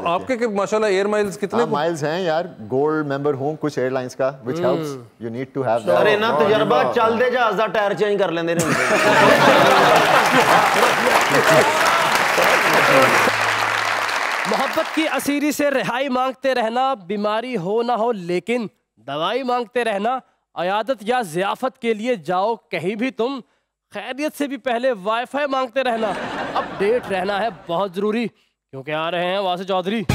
तो आपके माशाल्लाह एयर माइल्स कितने माइल्स हैं यार? गोल्ड मेंबर हूं कुछ एयरलाइंस का, which helps, you need to have that. अरे ना तजर्बा चलदे जहाज दा टायर चेंज कर लेंदे ने। मोहब्बत की असीरी से रिहाई मांगते रहना, बीमारी हो ना हो लेकिन दवाई मांगते रहना, अयादत या ज़ियाफत के लिए जाओ कहीं भी तुम, खैरियत से भी पहले वाईफाई मांगते रहना, अपडेट रहना है बहुत ज़रूरी क्योंकि आ रहे हैं वासिफ चौधरी।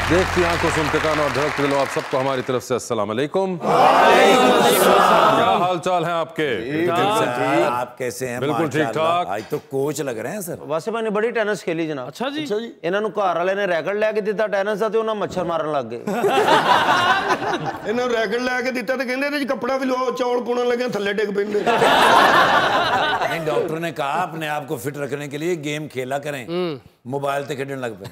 देखती आंखों सुनते कान और धड़कते दिलों, आप सबको हमारी तरफ से अस्सलाम वालेकुम। क्या हाल चाल है आपके? आप कैसे हैं? बिल्कुल ठीक ठाक। आज तो कोच लग रहे हैं सर। वासिफ भाई ने बड़ी टेनिस खेली जनाब। अच्छा जी। इन्हां नूं घर वाले ने रैकेट लेके दिता टेनिस दा ते उन्हां मच्छर मारन लग गए। इन्हां रैकेट लेके दिता ते कहंदे इहदे च कपड़ा भी लो, चौल पुणन लगे थल्ले डिग पैंदे। नहीं, डॉक्टर ने कहा अपने आप को फिट रखने के लिए गेम खेला करें, मोबाइल से खेलने लग पे।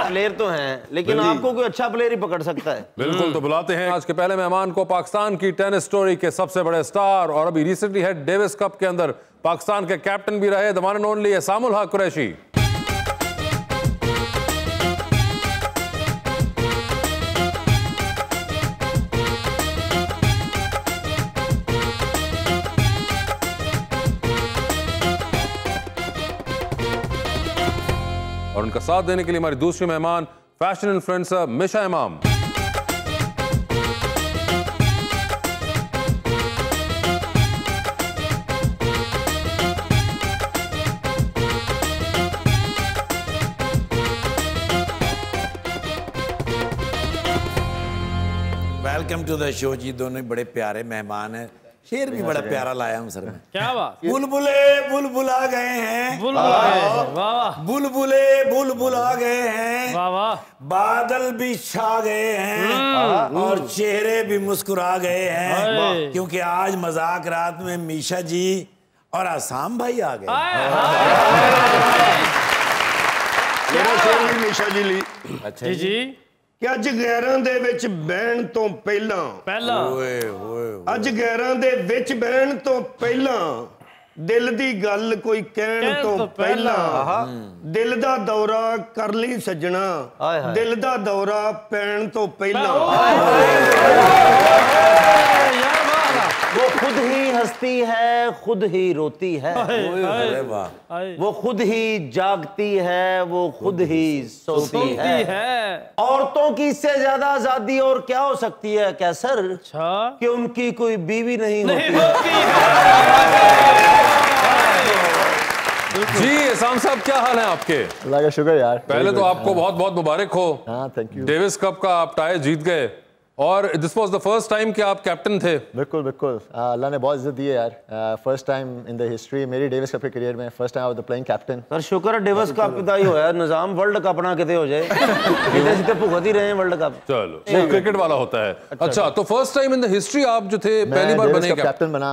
प्लेयर तो हैं लेकिन आपको कोई अच्छा प्लेयर ही पकड़ सकता है। बिल्कुल, तो बुलाते हैं आज के पहले मेहमान को, पाकिस्तान की टेनिस स्टोरी के सबसे बड़े स्टार और अभी रिसेंटली हेड डेविस कप के अंदर पाकिस्तान के कैप्टन भी रहे, द वन एंड ओनली एहसामुल हक कुरैशी। और उनका साथ देने के लिए हमारी दूसरी मेहमान फैशन इन्फ्लुएंसर मिशा इमाम। वेलकम टू द शो जी। दोनों ही बड़े प्यारे मेहमान हैं। शेर भी बड़ा प्यारा लाया हूँ सर मैं। क्या बात? बुलबुले बुलबुल आ गए हैं, बुलबुले बुलबुल आ गए हैं, वाह वाह, बादल भी छा गए हैं और चेहरे भी मुस्कुरा गए हैं, क्योंकि आज मजाक रात में मीशा जी और आसाम भाई आ गए। मेरा शेर भी मीशा जी ली। अच्छा जी कि अज गैरां दे विच बहन तो पहला, अज गैरां दे विच बहन तो पहला, दिल दी गल कोई कहण तो पहला, दिल दा दौरा कर ली सजना, दिल दा दौरा पैण तो पहला। वो खुद ही हंसती है, खुद ही रोती है, अरे वाह, वो खुद ही जागती है, वो खुद ही सोती है। औरतों की इससे ज्यादा आजादी और क्या हो सकती है क्या सर? अच्छा, कि उनकी कोई बीवी नहीं होती। जी एहसान साहब, क्या हाल है आपके? अल्लाह का शुक्र यार। पहले तो आपको बहुत बहुत मुबारक हो। हाँ, थैंक यू। डेविस कप का आप टाई जीत गए और this was the first time कि आप कैप्टन थे। बिल्कुल बिल्कुल, अल्लाह ने बहुत इज्जत दी है यार। First time in the history मेरी डेविस कप के करियर में, first time I was playing captain. Sir शुक्र है डेविस कप दा ही होया निजाम, वर्ल्ड कप ना किते हो जाए। किते सीधे भुगत ही रहे हैं वर्ल्ड कप। चलो, नहीं क्रिकेट वाला होता है। अच्छा, तो first time in the history आप जो थे पहली बार बने कैप्टन बना।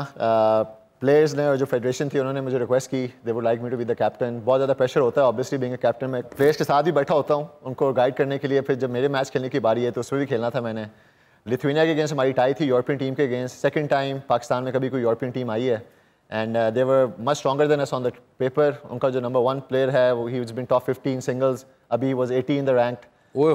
प्लेयर्स ने और जो फेडरेशन थी उन्होंने मुझे रिक्वेस्ट की, they would like me to be the captain. बहुत ज़्यादा प्रेशर होता है ऑब्वियसली बीइंग अ कैप्टन। मैं प्लेयर्स के साथ भी बैठा होता हूँ उनको गाइड करने के लिए। फिर जब मेरे मैच खेलने की बारी है तो उसमें भी खेलना था मैंने। लिथुआनिया के अगेंस्ट हमारी टाई थी यूरोपियन टीम के अगेंस्ट। सेकंड टाइम पाकिस्तान में कभी कोई यूरोपियन टीम आई है and they were much stronger than us on the paper. उनका जो नंबर 1 प्लेयर है वो ही हैज बीन टॉप 15 सिंगल्स, अभी वाज 80 इन द रैंक्ड।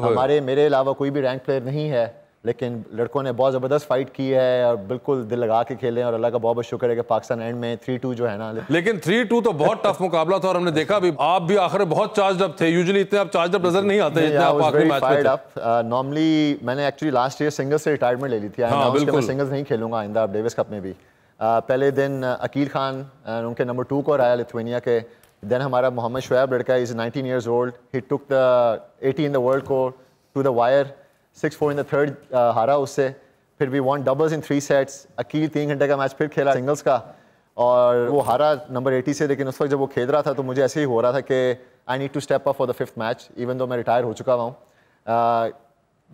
हमारे मेरे अलावा कोई भी रैंक प्लेयर नहीं है, लेकिन लड़कों ने बहुत ज़बरदस्त फाइट की है और बिल्कुल दिल लगा के खेले और अल्लाह का बहुत बहुत शुक्र है कि पाकिस्तान एंड में 3-2 जो है ना। लेकिन 3-2 तो बहुत टफ मुकाबला था और हमने देखा भी आप भी आखिर बहुत चार्ज अप थे। यूजुअली इतने आप चार्ज अप नजर नहीं आते जितने आप आखिरी मैच में थे। नॉर्मली मैंने एक्चुअली लास्ट ईयर सिंगल्स से रिटायरमेंट ले ली थी। हाँ, मैं सिंगल्स नहीं खेलूंगा आइंदा डेविस कप में भी। पहले दिन अकील खान उनके नंबर 2 को हराया लिथुआनिया के। देन हमारा मोहम्मद शुएब लड़का is 19 years old, he took the 80 in the world को to the wire, 6-4 in the third हारा उससे। फिर भी won doubles in 3 sets. Aqeel 3 घंटे का मैच फिर खेला सिंगल्स का और वो हारा नंबर 80 से। लेकिन उस वक्त जब वो खेल रहा था तो मुझे ऐसे ही हो रहा था कि I need to step up for the 5th match, even though मैं रिटायर हो चुका हूँ।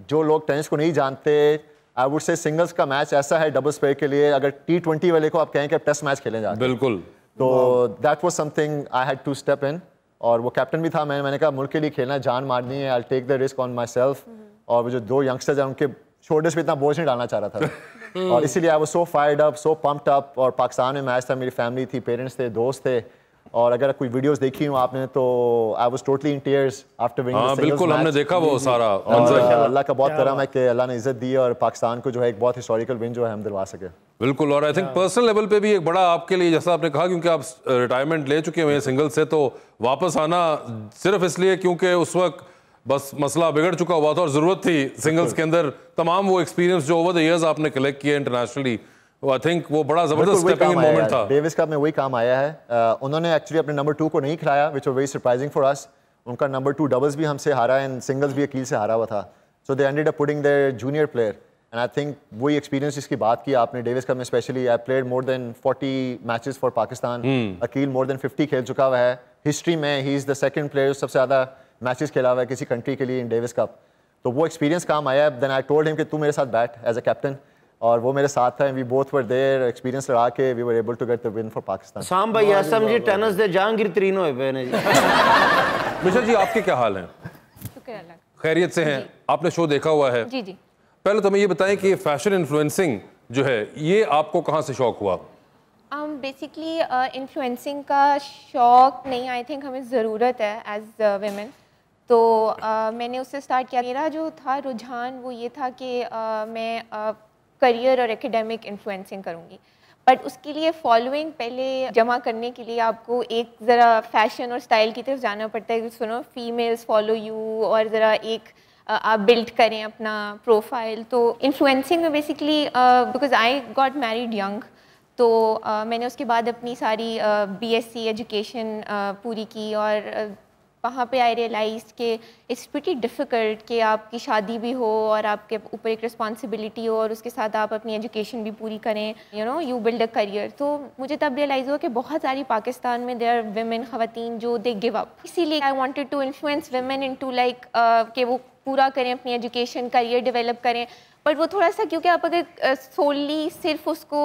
जो लोग टेनिस को नहीं जानते, आई वुड से सिंगल्स का मैच ऐसा है डबल्स पेयर के लिए, अगर T20 वाले को आप कहें कि आप टेस्ट मैच खेलें जाते बिल्कुल, तो that was something I had to step in. और वो कैप्टन भी था, मैंने कहा मुल्क के लिए खेलना, जान मारनी है, I take the risk on myself. और वो जो 2 यंगस्टर्स हैं उनके शोल्डर्स पे इतना बोझ नहीं डालना चाह रहा था और इसीलिए I was so fired up, so pumped up. और पाकिस्तान में मैच था, मेरी फैमिली थी, पेरेंट्स थे, दोस्त थे, और अगर कोई वीडियोस देखी हो आपने तो I was totally in tears after winning the singles. बिल्कुल, हमने देखा वो सारा मंजर। अल्लाह का बहुत करम है कि अल्लाह ने इज्जत दी और पाकिस्तान को जो है एक बहुत हिस्टोरिकल विन जो है हम दिलवा सके। बिल्कुल, और आई थिंक पर्सनल लेवल पे भी एक बड़ा आपके लिए, जैसा आपने कहा, क्योंकि आप रिटायरमेंट ले चुके हुए हैं सिंगल से, तो वापस आना सिर्फ इसलिए क्योंकि उस वक्त बस मसला बिगड़ चुका हुआ था और ज़रूरत थी सिंगल्स के अंदर तमाम वो एक्सपीरियंस जो ओवर द इयर्स आपने कलेक्ट किए इंटरनेशनली, आई थिंक वो बड़ा ज़बरदस्त स्टेपिंग इन मोमेंट था। डेविस कप में वही काम आया है। उन्होंने एक्चुअली अपने नंबर 2 को नहीं खिलाया, which was very surprising for us. उनका नंबर 2 डबल्स भी हमसे हारा एंड सिंगल्स भी अकील से हारा हुआ था, so they ended up putting their junior player. And I think वही एक्सपीरियंस जिसकी बात की आपने डेविस कप में specially, I played more than 40 matches for Pakistan. Aqeel more than 50 खेल चुका हुआ है। हिस्ट्री में he is the second player सबसे ज़्यादा मैचेस खेला हुआ है किसी कंट्री के लिए इन डेविस कप। तो वो एक्सपीरियंस काम आया। देन आई टोल्ड हिम कि तू मेरे साथ बैठ एज अ कैप्टन, और वो मेरे साथ था। We both were there, experience लड़ा के we were able to get the win for Pakistan. साम भाई असम जी टेनिस दे जहांगीर तरीन होए पे ने जी। मिशा जी, आपके क्या हाल हैं? खैरियत से हैं? आपने शो देखा हुआ है? जी जी। पहले तो हमें ये बताएं कि फैशन इन्फ्लुएंसिंग जो है ये आपको कहाँ से शौक हुआ? बेसिकली इन्फ्लुएंसिंग का शौक नहीं, आई थिंक हमें ज़रूरत है एज वेमेन। तो मैंने उससे स्टार्ट किया। मेरा जो था रुझान वो ये था कि मैं करियर और एकेडमिक इन्फ्लुएंसिंग करूँगी, बट उसके लिए फॉलोइंग पहले जमा करने के लिए आपको एक ज़रा फैशन और स्टाइल की तरफ जाना पड़ता है। सुनो, फीमेल्स फॉलो यू, और ज़रा एक आप बिल्ड करें अपना प्रोफाइल। तो इन्फ्लुएंसिंग में basically because I got married young, तो मैंने उसके बाद अपनी सारी BSc एजुकेशन पूरी की, और वहाँ पे आई रियलाइज कि इट्स प्रीटी डिफ़िकल्ट कि आपकी शादी भी हो और आपके ऊपर एक रिस्पॉन्सिबिलिटी हो और उसके साथ आप अपनी एजुकेशन भी पूरी करें, यू बिल्ड अ करियर। तो मुझे तब रियलाइज़ हुआ कि बहुत सारी पाकिस्तान में देयर विमेन, ख़वातीन जो दे गिव अप। इसीलिए I wanted to influence women into like कि वो पूरा करें अपनी एजुकेशन, करियर डेवलप करें। बट वो थोड़ा सा, क्योंकि आप अगर सोली सिर्फ उसको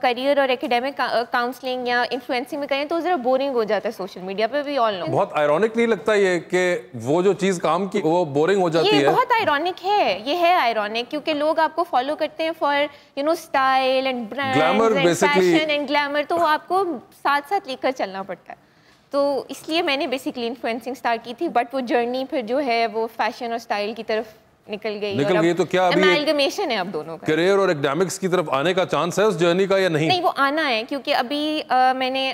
करियर और एकेडमिक काउंसलिंग या इन्फ्लुएंसिंग में करें तो ज़रा बोरिंग हो जाता है सोशल मीडिया पे भी। ऑल नो बहुत आयरॉनिक नहीं लगता ये कि वो जो चीज़ काम की वो बोरिंग हो जाती है? ये बहुत आयरॉनिक है, ये है आयरॉनिक, क्योंकि लोग आपको फॉलो करते हैं for style and brands and fashion and glamour, तो वो आपको साथ साथ लेकर चलना पड़ता है। तो इसलिए मैंने बेसिकली इन्फ्लुएंसिंग स्टार्ट की थी, बट वो जर्नी फिर जो है वो फैशन और स्टाइल की तरफ निकल गई। तो क्या अभी एमालगमेशन है अब दोनों का? करियर और एकेडमिक्स की तरफ आने का चांस है उस जर्नी का या नहीं? नहीं, वो आना है, क्योंकि अभी मैंने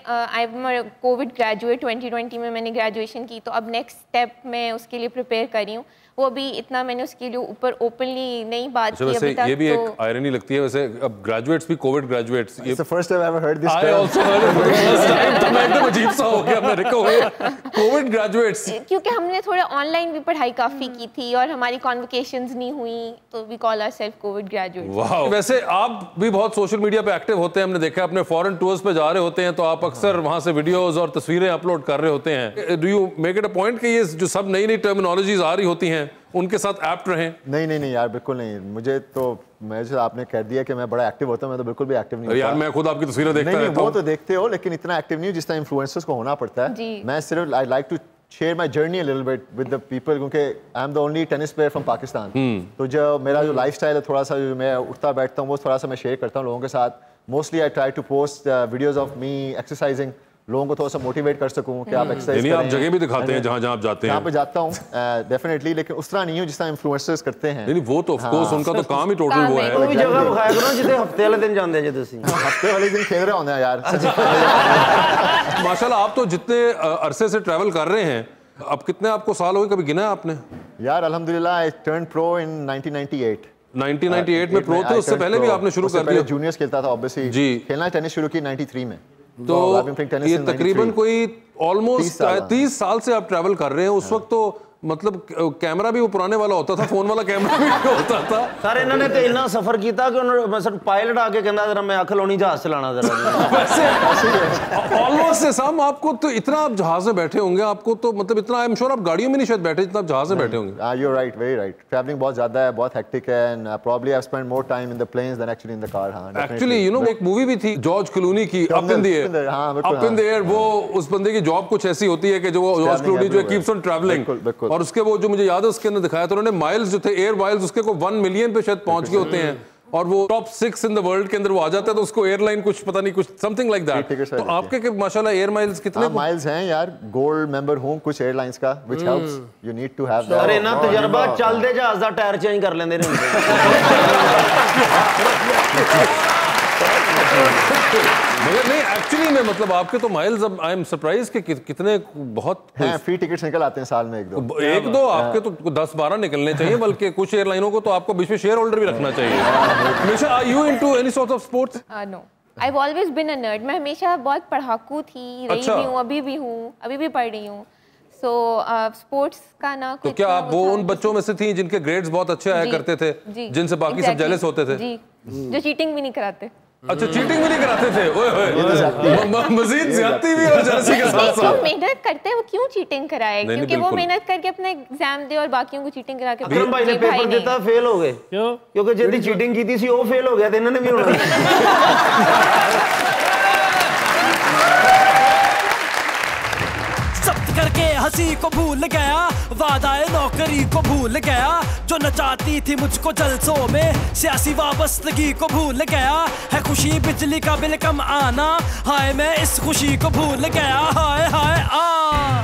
कोविड ग्रेजुएट 2020 में मैंने ग्रेजुएशन की, तो अब नेक्स्ट स्टेप मैं उसके लिए प्रिपेयर कर रही हूँ। वो अभी इतना मैंने उसके लिए ऊपर ओपनली नहीं बात की अभी तक। ये भी एक आयरनी लगती है वैसे, अब ग्रेजुएट्स भी Covid graduates. It's the first time I've ever heard this term. I also heard it for the first time. तो मैं एकदम अजीब सा हो गया, मैंने कहा कोविड ग्रेजुएट्स, क्योंकि हमने थोड़ा ऑनलाइन भी पढ़ाई काफी की थी और हमारी कॉन्वोकेशंस नहीं हुई, तो we call ourselves covid graduates. वाह। वैसे आप भी बहुत सोशल मीडिया पे एक्टिव होते हैं, हमने देखा अपने फॉरेन टूर्स पे जा रहे होते हैं, तो आप अक्सर वहां से वीडियोस और तस्वीरें अपलोड कर रहे होते हैं। Do you make it a point कि ये जो सब नई नई टर्मिनोलॉजीज आ रही होती हैं उनके साथ एप्ट रहें? नहीं यार, बिल्कुल नहीं। मुझे तो जो आपने कह दिया कि मैं बड़ा एक्टिव होता हूँ, मैं तो बिल्कुल भी एक्टिव नहीं होता। यार मैं खुद आपकी तस्वीरें देखता रहता हूँ। वो तो देखते हो, लेकिन इतना एक्टिव नहीं हूँ जिस तरह इन्फ्लुएंसर्स को होना पड़ता है। मैं सिर्फ I like to share my journey a little bit with the people, क्योंकि I am the only tennis player from Pakistan. तो जो मेरा जो लाइफस्टाइल है, थोड़ा सा जो मैं उठता बैठता हूँ, वो थोड़ा सा मैं शेयर करता हूँ लोगों के साथ। Mostly I try to post videos of me exercising, लोगों को थोड़ा सा मोटिवेट कर सकूं कि आप एक्सरसाइज करें। आप जगह भी दिखाते हैं जहां आप जाते हैं? यहाँ पे जाता हूँ डेफिनेटली, लेकिन उस तरह नहीं हूँ जिस तरह इन्फ्लुएंसर्स करते हैं। नहीं, वो तो ऑफ कोर्स उनका तो काम ही टोटल वो है। वो भी जगह दिखाया करो जिथे हफ्ते वाले दिन जाते हैं, जैसे हफ्ते वाले दिन खेल रहे होते हैं यार। माशाल्लाह, आप तो जितने अरसे से ट्रैवल कर रहे हैं, अब कितने आपको साल हो गए, कभी गिना है आपने? यार अल्हम्दुलिल्लाह, आई टर्न प्रो इन 1998। 1998 में प्रो थे, उससे पहले भी आपने शुरू कर दिया? जूनियर्स खेलता था ऑब्वियसली जी। खेलना टेनिस शुरू की 93 में। तो ये तकरीबन कोई ऑलमोस्ट 30 साल से आप ट्रैवल कर रहे हैं। उस वक्त तो मतलब कैमरा भी वो पुराने वाला होता था, फोन वाला कैमरा भी होता था। सर इन्होंने तो इतना सफर किया कि उन्होंने पायलट आके कहना जरा मैं अकल होनी जहाज चलाना जरा। वैसे ऑलमोस्ट से सम आपको तो इतना आप जहाज में बैठे होंगे, आपको तो मतलब इतना आई एम श्योर आप गाड़ियों में नहीं शायद बैठे जितना आप जहाज में बैठे होंगे। You are right, very right. Travelling बहुत ज्यादा है, बहुत हेक्टिक है, and probably I have spent more time in the planes than actually in the car. हां, एक्चुअली यू नो एक मूवी भी थी जॉर्ज क्लूनी की, अप इन द एयर। हां, अप इन द एयर, वो उस बंदे की जॉब कुछ ऐसी होती है कि जो जॉर्ज क्लूनी जो कीप्स ऑन ट्रैवलिंग, और उसके वो जो मुझे याद है उसके अंदर दिखाया था उन्होंने माइल्स जो थे, एयर माइल्स उसके को 1 मिलियन पे शायद पहुंच गए होते हैं और वो टॉप 6 इन द वर्ल्ड के अंदर वो आ जाता है, तो उसको एयरलाइन कुछ पता नहीं कुछ समथिंग लाइक दैट। तो आपके माशाल्लाह एयर माइल्स कितने माइल्स हैं यार? गोल्ड मेंबर हूं कुछ एयरलाइंस का, which helps, you need to have that. अरे ना तजर्बा चलदे जहाज दा टायर चेंज कर लेंदे ने मगर नहीं एक्चुअली में मतलब आपके तो माइल्स, अब आई एम सरप्राइज कि कितने बहुत हैं, फ्री टिकट्स निकल आते हैं साल में एक दो आपके तो 10-12 निकलने चाहिए, बल्कि कुछ एयरलाइनों को तो आपको बीच में शेयर होल्डर भी रखना चाहिए। हमेशा are you into any sort of sports? No, I have always been a nerd. मैं हमेशा बहुत पढ़ाकू थी, रही भी हूँ, अभी भी हूँ, अभी भी पढ़ रही हूँ। सो स्पोर्ट्स का ना तो क्या आप वो उन बच्चों में से थी जिनके ग्रेड्स बहुत अच्छे आया करते थे, जिनसे बाकी सब जेलस होते थे? जी, जो चीटिंग भी नहीं कराते। अच्छा, चीटिंग भी नहीं कराते थे? ओए मजीद ज्यादती भी और जेलसी के साथ साथ। मेहनत करते हैं, वो क्यों चीटिंग कराए? क्योंकि वो मेहनत करके अपना एग्जाम दे और बाकियों को चीटिंग करा के। अकरम भाई ने पेपर देता फेल हो गए क्यों? क्योंकि जितनी चीटिंग की थी वो फेल हो गया था, इन्होंने भी होना। करके हंसी को भूल गया, वादाए नौकरी को भूल गया, जो नचाती थी मुझको जलसों में, सियासी वाबस्तगी को भूल गया, है खुशी बिजली का बिल कम आना, हाय मैं इस खुशी को भूल गया, हाय हाय आ